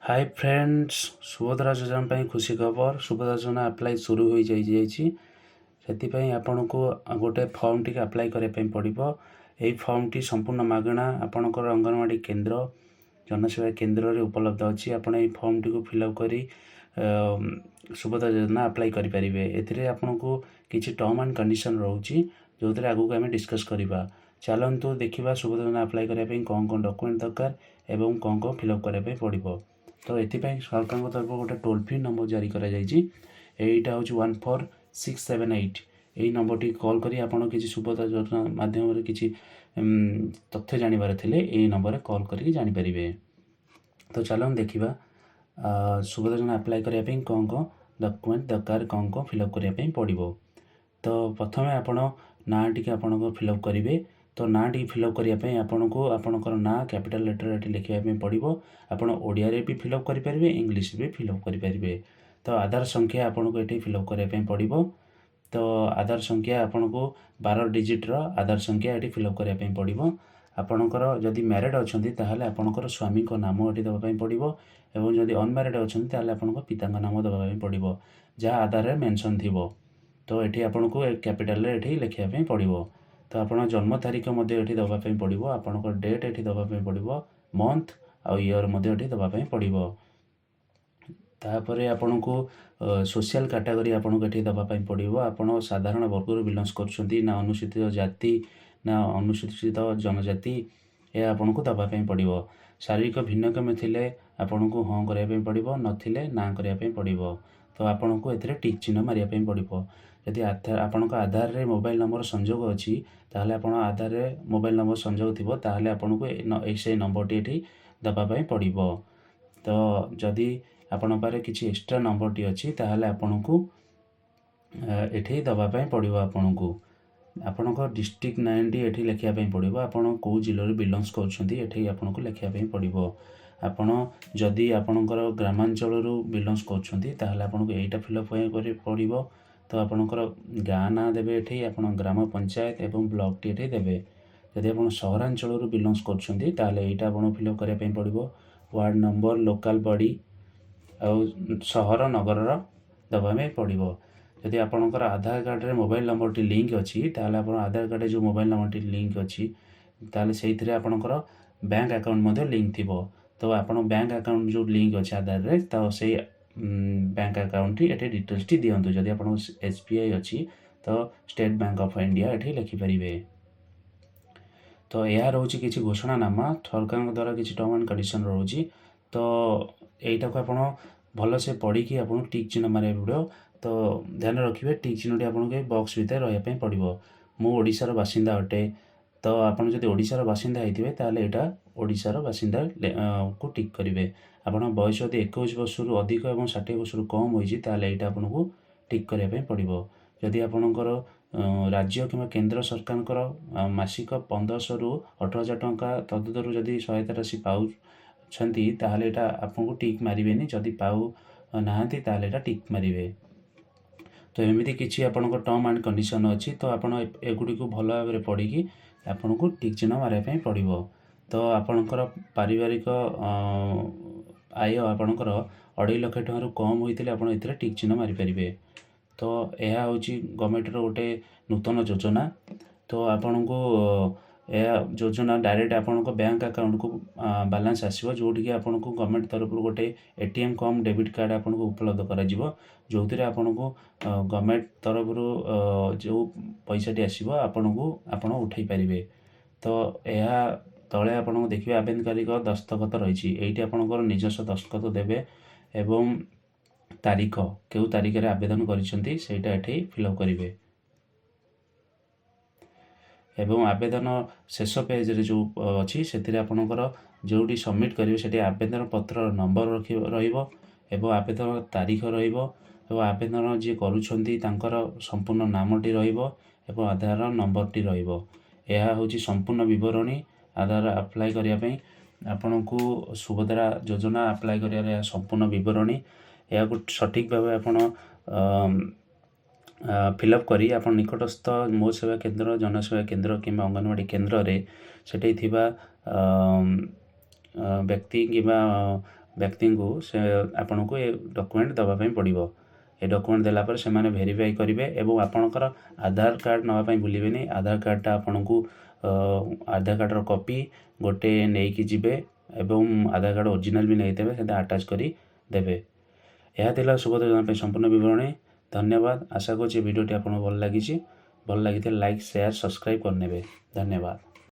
Hi friends, Subhadra योजना ପାଇଁ खुशी खबर। सुभद्रा योजना आप्लाय शुरू हो ଯାଇଛି। ସେଥିପାଇଁ ଆପଣଙ୍କୁ ଗୋଟେ ଫର୍ମଟିକୁ ଆପ୍ଲାଏ କରିବା ପାଇଁ ପଡ଼ିବ। ଏହି ଫର୍ମଟି ସମ୍ପୂର୍ଣ୍ଣ ମାଗଣା ଆପଣଙ୍କର ଅଙ୍ଗନବାଡ଼ି କେନ୍ଦ୍ର ଜନସେବା କେନ୍ଦ୍ରରେ ଉପଲବ୍ଧ ଅଛି। ଆପଣ ଏହି ଫର୍ମଟିକୁ ଫିଲ୍ଅପ୍ କରି ସୁଭଦ୍ରା ଯୋଜନା ଆପ୍ଲାଏ କରିପାରିବେ। ଏଥିରେ ଆପଣଙ୍କୁ କିଛି ଟର୍ମ ଆଣ୍ଡ କଣ୍ଡିସନ୍ ରହୁଛି, ଯେଉଁଥିରେ ଆଗକୁ ଆମେ ଡିସ୍କସ୍ କରିବା। ଚାଲନ୍ତୁ ଦେଖିବା ସୁଭଦ୍ରା ଯୋଜନା ଆପ୍ଲାଏ କରିବା ପାଇଁ କ'ଣ କ'ଣ ଡକୁମେଣ୍ଟ ଦରକାର ଏବଂ କ'ଣ କ'ଣ ଫିଲ୍ଅପ୍ କରିବା ପାଇଁ ପଡ଼ିବ। ତ ଏଥିପାଇଁ ସରକାରଙ୍କ ତରଫରୁ ଗୋଟେ ଟୋଲ୍ ଫ୍ରି ନମ୍ବର ଜାରି କରାଯାଇଛି। ଏଇଟା ହେଉଛି 14678। ଏହି ନମ୍ବରଟି କଲ୍ କରି ଆପଣ କିଛି ସୁଭଦ୍ରା ଯୋଜନା ମାଧ୍ୟମରେ କିଛି ତଥ୍ୟ ଜାଣିବାର ଥିଲେ ଏହି ନମ୍ବରରେ କଲ୍ କରିକି ଜାଣିପାରିବେ। ତ ଚାଲନ୍ତୁ ଦେଖିବା ସୁଭଦ୍ରା ଯୋଜନା ଆପ୍ଲାଏ କରିବା ପାଇଁ କ'ଣ କ'ଣ ଡକୁମେଣ୍ଟ ଦରକାର, କ'ଣ କ'ଣ ଫିଲ୍ଅପ୍ କରିବା ପାଇଁ ପଡ଼ିବ। ତ ପ୍ରଥମେ ଆପଣ ନାଁ ଟିକେ ଆପଣଙ୍କ ଫିଲ୍ଅପ୍ କରିବେ। ତ ନାଁ ଟିକେ ଫିଲ୍ଅପ୍ କରିବା ପାଇଁ ଆପଣଙ୍କୁ ଆପଣଙ୍କର ନାଁ କ୍ୟାପିଟାଲ୍ ଲେଟର୍ ଏଠି ଲେଖିବା ପାଇଁ ପଡ଼ିବ। ଆପଣ ଓଡ଼ିଆରେ ବି ଫିଲ୍ଅପ୍ କରିପାରିବେ, ଇଂଲିଶରେ ବି ଫିଲ୍ଅପ୍ କରିପାରିବେ। ତ ଆଧାର ସଂଖ୍ୟା ଆପଣଙ୍କୁ ଏଠି ଫିଲ୍ଅପ୍ କରିବା ପାଇଁ ପଡ଼ିବ। ତ ଆଧାର ସଂଖ୍ୟା ଆପଣଙ୍କୁ 12 ଡିଜିଟ୍ର ଆଧାର ସଂଖ୍ୟା ଏଠି ଫିଲ୍ଅପ୍ କରିବା ପାଇଁ ପଡ଼ିବ। ଆପଣଙ୍କର ଯଦି ମ୍ୟାରେଡ଼୍ ଅଛନ୍ତି ତାହେଲେ ଆପଣଙ୍କର ସ୍ୱାମୀଙ୍କ ନାମ ଏଠି ଦେବା ପାଇଁ ପଡ଼ିବ, ଏବଂ ଯଦି ଅନମ୍ୟାରେଡ଼୍ ଅଛନ୍ତି ତାହେଲେ ଆପଣଙ୍କ ପିତାଙ୍କ ନାମ ଦେବା ପାଇଁ ପଡ଼ିବ, ଯାହା ଆଧାରରେ ମେନସନ୍ ଥିବ। ତ ଏଠି ଆପଣଙ୍କୁ କ୍ୟାପିଟାଲରେ ଏଠି ଲେଖିବା ପାଇଁ ପଡ଼ିବ। ତ ଆପଣ ଜନ୍ମ ତାରିଖ ମଧ୍ୟ ଏଠି ଦେବା ପାଇଁ ପଡ଼ିବ, ଆପଣଙ୍କ ଡେଟ୍ ଏଠି ଦେବା ପାଇଁ ପଡ଼ିବ, ମନ୍ଥ ଆଉ ଇୟର୍ ମଧ୍ୟ ଏଠି ଦେବା ପାଇଁ ପଡ଼ିବ। ତାପରେ ଆପଣଙ୍କୁ ସୋସିଆଲ କାଟାଗୋରୀ ଆପଣଙ୍କୁ ଏଠି ଦେବା ପାଇଁ ପଡ଼ିବ। ଆପଣ ସାଧାରଣ ବର୍ଗରୁ ବିଲଙ୍ଗସ୍ କରୁଛନ୍ତି ନା ଅନୁସୂଚିତ ଜାତି ନା ଅନୁସୂଚିତ ଜନଜାତି, ଏହା ଆପଣଙ୍କୁ ଦେବା ପାଇଁ ପଡ଼ିବ। ଶାରୀରିକ ଭିନ୍ନକ୍ଷମ ଥିଲେ ଆପଣଙ୍କୁ ହଁ କରିବା ପାଇଁ ପଡ଼ିବ, ନଥିଲେ ନା କରିବା ପାଇଁ ପଡ଼ିବ। ତ ଆପଣଙ୍କୁ ଏଥିରେ ଟିକ୍ ଚିହ୍ନ ମାରିବା ପାଇଁ ପଡ଼ିବ। ଯଦି ଆପଣଙ୍କ ଆଧାରରେ ମୋବାଇଲ୍ ନମ୍ବର ସଂଯୋଗ ଅଛି, ତାହେଲେ ଆପଣ ଆଧାରରେ ମୋବାଇଲ୍ ନମ୍ବର ସଂଯୋଗ ଥିବ, ତାହେଲେ ଆପଣଙ୍କୁ ସେଇ ନମ୍ବରଟି ଏଠି ଦେବା ପାଇଁ ପଡ଼ିବ। ତ ଯଦି ଆପଣଙ୍କ ପାଖରେ କିଛି ଏକ୍ସଟ୍ରା ନମ୍ବରଟି ଅଛି ତାହେଲେ ଆପଣଙ୍କୁ ଏଠି ଦେବା ପାଇଁ ପଡ଼ିବ। ଆପଣଙ୍କ ଡିଷ୍ଟ୍ରିକ୍ଟ ନେମ୍ଟି ଏଠି ଲେଖିବା ପାଇଁ ପଡ଼ିବ। ଆପଣ କେଉଁ ଜିଲ୍ଲାରୁ ବିଲଙ୍ଗସ୍ କରୁଛନ୍ତି ଏଠି ଆପଣଙ୍କୁ ଲେଖିବା ପାଇଁ ପଡ଼ିବ। ଆପଣ ଯଦି ଆପଣଙ୍କର ଗ୍ରାମାଞ୍ଚଳରୁ ବିଲଙ୍ଗସ୍ କରୁଛନ୍ତି ତାହେଲେ ଆପଣଙ୍କୁ ଏଇଟା ଫିଲ୍ଅପ୍ କରିବାକୁ ପଡ଼ିବ। ତ ଆପଣଙ୍କର ଗାଁ ନାଁ ଦେବେ ଏଠି, ଆପଣ ଗ୍ରାମ ପଞ୍ଚାୟତ ଏବଂ ବ୍ଲକଟି ଏଠି ଦେବେ। ଯଦି ଆପଣ ସହରାଞ୍ଚଳରୁ ବିଲଙ୍ଗସ୍ କରୁଛନ୍ତି ତାହେଲେ ଏଇଟା ଆପଣଙ୍କୁ ଫିଲ୍ଅପ୍ କରିବା ପାଇଁ ପଡ଼ିବ। ୱାର୍ଡ଼ ନମ୍ବର, ଲୋକାଲ୍ ବଡ଼ି ଆଉ ସହର ନଗରର ଦେବା ପାଇଁ ପଡ଼ିବ। ଯଦି ଆପଣଙ୍କର ଆଧାର କାର୍ଡ଼ରେ ମୋବାଇଲ୍ ନମ୍ବରଟି ଲିଙ୍କ୍ ଅଛି ତାହେଲେ ଆପଣ ଆଧାର କାର୍ଡ଼ରେ ଯେଉଁ ମୋବାଇଲ୍ ନମ୍ବରଟି ଲିଙ୍କ୍ ଅଛି ତାହେଲେ ସେଇଥିରେ ଆପଣଙ୍କର ବ୍ୟାଙ୍କ ଆକାଉଣ୍ଟ ମଧ୍ୟ ଲିଙ୍କ୍ ଥିବ। ତ ଆପଣ ବ୍ୟାଙ୍କ ଆକାଉଣ୍ଟ ଯେଉଁ ଲିଙ୍କ୍ ଅଛି ଆଧାରରେ, ତ ସେଇ ବ୍ୟାଙ୍କ ଆକାଉଣ୍ଟଟି ଏଠି ଡିଟେଲ୍ସଟି ଦିଅନ୍ତୁ। ଯଦି ଆପଣଙ୍କ SBI ଅଛି ତ ଷ୍ଟେଟ୍ ବ୍ୟାଙ୍କ ଅଫ୍ ଇଣ୍ଡିଆ ଏଠି ଲେଖିପାରିବେ। ତ ଏହା ରହୁଛି କିଛି ଘୋଷଣାନାମା, ସରକାରଙ୍କ ଦ୍ୱାରା କିଛି ଟର୍ମ ଆଣ୍ଡ କଣ୍ଡିସନ୍ ରହୁଛି। ତ ଏଇଟାକୁ ଆପଣ ଭଲସେ ପଢ଼ିକି ଆପଣଙ୍କୁ ଟିକ୍ ଚିହ୍ନ ମାରିବାକୁ ପଡ଼ିବ। ତ ଧ୍ୟାନ ରଖିବେ, ଟିକ୍ ଚିହ୍ନଟି ଆପଣଙ୍କୁ ଏ ବକ୍ସ ଭିତରେ ରହିବା ପାଇଁ ପଡ଼ିବ। ମୁଁ ଓଡ଼ିଶାର ବାସିନ୍ଦା ଅଟେ। ତ ଆପଣ ଯଦି ଓଡ଼ିଶାର ବାସିନ୍ଦା ହେଇଥିବେ ତାହେଲେ ଏଇଟା ଓଡ଼ିଶାର ବାସିନ୍ଦା କୁ ଟିକ୍ କରିବେ। ଆପଣଙ୍କ ବୟସ ଯଦି 21 ବର୍ଷରୁ ଅଧିକ ଏବଂ 60 ବର୍ଷରୁ କମ୍ ହୋଇଛି ତାହେଲେ ଏଇଟା ଆପଣଙ୍କୁ ଟିକ୍ କରିବା ପାଇଁ ପଡ଼ିବ। ଯଦି ଆପଣଙ୍କର ରାଜ୍ୟ କିମ୍ବା କେନ୍ଦ୍ର ସରକାରଙ୍କର ମାସିକ 1500ରୁ 18,000 ଟଙ୍କା ତଦୁଦରୁ ଯଦି ସହାୟତା ରାଶି ପାଉଛନ୍ତି ତାହେଲେ ଏଇଟା ଆପଣଙ୍କୁ ଟିକ୍ ମାରିବେନି। ଯଦି ପାଉ ନାହାନ୍ତି ତାହେଲେ ଏଇଟା ଟିକ୍ ମାରିବେ। ତ ଏମିତି କିଛି ଆପଣଙ୍କ ଟର୍ମ ଆଣ୍ଡ କଣ୍ଡିସନ୍ ଅଛି। ତ ଆପଣ ଏଗୁଡ଼ିକୁ ଭଲ ଭାବରେ ପଢ଼ିକି ଆପଣଙ୍କୁ ଟିକ୍ ଚିହ୍ନ ମାରିବା ପାଇଁ ପଡ଼ିବ। ତ ଆପଣଙ୍କର ପାରିବାରିକ ଆୟ ଆପଣଙ୍କର 2.5 ଲକ୍ଷ ଟଙ୍କାରୁ କମ୍ ହୋଇଥିଲେ ଆପଣ ଏଥିରେ ଟିକ୍ ଚିହ୍ନ ମାରିପାରିବେ। ତ ଏହା ହେଉଛି ଗଭର୍ଣ୍ଣମେଣ୍ଟର ଗୋଟେ ନୂତନ ଯୋଜନା। ତ ଆପଣଙ୍କୁ ଏହା ଯୋଜନା ଡାଇରେକ୍ଟ ଆପଣଙ୍କ ବ୍ୟାଙ୍କ ଆକାଉଣ୍ଟକୁ ବାଲାନ୍ସ ଆସିବ, ଯେଉଁଠିକି ଆପଣଙ୍କୁ ଗଭର୍ଣ୍ଣମେଣ୍ଟ ତରଫରୁ ଗୋଟେ ATM କମ୍ ଡେବିଟ୍ କାର୍ଡ଼ ଆପଣଙ୍କୁ ଉପଲବ୍ଧ କରାଯିବ, ଯେଉଁଥିରେ ଆପଣଙ୍କୁ ଗଭର୍ଣ୍ଣମେଣ୍ଟ ତରଫରୁ ଯେଉଁ ପଇସାଟି ଆସିବ ଆପଣ ଉଠାଇ ପାରିବେ। ତ ଏହା ତଳେ ଆପଣଙ୍କୁ ଦେଖିବେ ଆବେଦନକାରୀଙ୍କ ଦସ୍ତଖତ ରହିଛି। ଏଇଠି ଆପଣଙ୍କର ନିଜସ୍ୱ ଦସ୍ତଖତ ଦେବେ ଏବଂ ତାରିଖ, କେଉଁ ତାରିଖରେ ଆବେଦନ କରିଛନ୍ତି ସେଇଟା ଏଠି ଫିଲ୍ଅପ୍ କରିବେ। ଏବଂ ଆବେଦନ ଶେଷ ପେଜ୍ରେ ଯେଉଁ ଅଛି ସେଥିରେ ଆପଣଙ୍କର ଯେଉଁଠି ସବମିଟ୍ କରିବେ ସେଠି ଆବେଦନ ପତ୍ରର ନମ୍ବର ରହିବ ଏବଂ ଆବେଦନ ତାରିଖ ରହିବ ଏବଂ ଆବେଦନ ଯିଏ କରୁଛନ୍ତି ତାଙ୍କର ସମ୍ପୂର୍ଣ୍ଣ ନାମଟି ରହିବ ଏବଂ ଆଧାର ନମ୍ବରଟି ରହିବ। ଏହା ହେଉଛି ସମ୍ପୂର୍ଣ୍ଣ ବିବରଣୀ ଆଧାର ଆପ୍ଲାଏ କରିବା ପାଇଁ। ଆପଣଙ୍କୁ ସୁଭଦ୍ରା ଯୋଜନା ଆପ୍ଲାଏ କରିବାର ଏହା ସମ୍ପୂର୍ଣ୍ଣ ବିବରଣୀ। ଏହାକୁ ସଠିକ୍ ଭାବେ ଆପଣ ଫିଲ୍ଅପ୍ କରି ଆପଣ ନିକଟସ୍ଥ ମୋ ସେବା କେନ୍ଦ୍ର, ଜନସେବା କେନ୍ଦ୍ର କିମ୍ବା ଅଙ୍ଗନବାଡ଼ି କେନ୍ଦ୍ରରେ ସେଠି ଥିବା ବ୍ୟକ୍ତି କିମ୍ବା ବ୍ୟକ୍ତିଙ୍କୁ ସେ ଆପଣଙ୍କୁ ଏ ଡକ୍ୟୁମେଣ୍ଟ ଦେବା ପାଇଁ ପଡ଼ିବ। ଏ ଡକ୍ୟୁମେଣ୍ଟ ଦେଲା ପରେ ସେମାନେ ଭେରିଫାଇ କରିବେ ଏବଂ ଆପଣଙ୍କର ଆଧାର କାର୍ଡ଼ ନେବା ପାଇଁ ଭୁଲିବେନି। ଆଧାର କାର୍ଡ଼ଟା ଆପଣଙ୍କୁ ଆଧାର କାର୍ଡ଼ର କପି ଗୋଟେ ନେଇକି ଯିବେ ଏବଂ ଆଧାର କାର୍ଡ଼ ଅରିଜିନାଲ୍ ବି ନେଇଥିବେ, ସେଇଟା ଆଟାଚ୍ କରି ଦେବେ। ଏହା ଥିଲା ସୁଭଦ୍ରା ଯୋଜନା ପାଇଁ ସମ୍ପୂର୍ଣ୍ଣ ବିବରଣୀ। ଧନ୍ୟବାଦ। ଆଶା କରୁଛି ଭିଡ଼ିଓଟି ଆପଣଙ୍କୁ ଭଲ ଲାଗିଛି। ଭଲ ଲାଗିଥିଲେ ଲାଇକ୍, ସେୟାର, ସବସ୍କ୍ରାଇବ୍ କରିନେବେ। ଧନ୍ୟବାଦ।